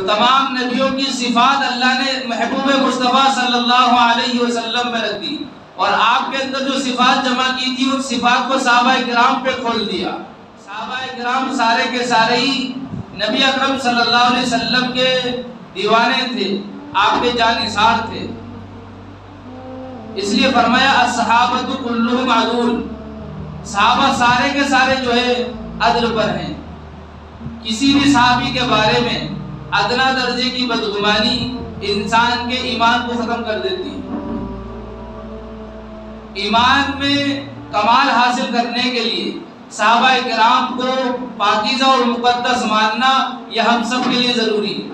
تمام نبیوں کی صفات اللہ نے محبوب مصطفیٰ صلی اللہ علیہ وسلم میں رکھ دی، اور آپ کے اندر جو صفات جمع کی تھی ان صفات کو صحابہ کرام پہ کھول دیا۔ صحابہ کرام سارے کے سارے ہی نبی اکرم صلی اللہ علیہ وسلم کے دیوانے تھے، آپ کے جانثار تھے، اس لیے فرمایا الصحابۃ کلھم عدول، صحابہ سارے کے سارے جو ہے عدل پر ہیں۔ کسی بھی صحابی کے بارے میں ادنا درجے کی بدگمانی انسان کے ایمان کو ختم کر دیتی ہے۔ ایمان میں کمال حاصل کرنے کے لیے صحابہ کرام کو پاکیزہ اور مقدس ماننا یہ ہم سب کے لیے ضروری ہے،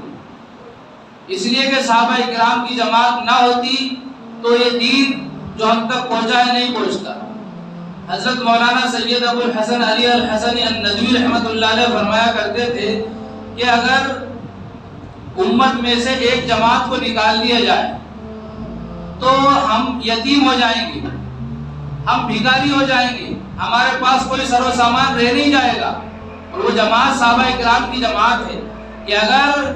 اس لیے کہ صحابہ کرام کی جماعت نہ ہوتی تو یہ دین جو ہم تک پہنچا ہے نہیں پہنچتا۔ حضرت مولانا سید ابو الحسن علی الحسنی الندوی رحمۃ اللہ علیہ فرمایا کرتے تھے کہ اگر امت میں سے ایک جماعت کو نکال دیا جائے تو ہم یتیم ہو جائیں گے، ہم بھکاری ہو جائیں گے، ہمارے پاس کوئی سر و سامان رہ نہیں جائے گا۔ اور وہ جماعت صحابہ کرام کی جماعت ہے کہ اگر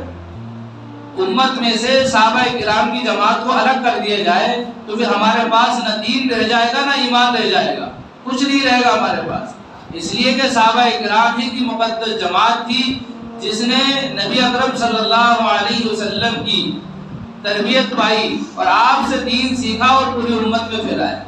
امت میں سے صحابہ کرام کی جماعت کو الگ کر دیا جائے تو پھر ہمارے پاس نہ دین رہ جائے گا نہ ایمان رہ جائے گا، کچھ نہیں رہے گا ہمارے پاس۔ اس لیے کہ صحابہ کرام ہی کی مقدس جماعت تھی جس نے نبی اکرم صلی اللہ علیہ وسلم کی تربیت پائی اور آپ سے دین سیکھا اور پوری امت میں پھیلایا۔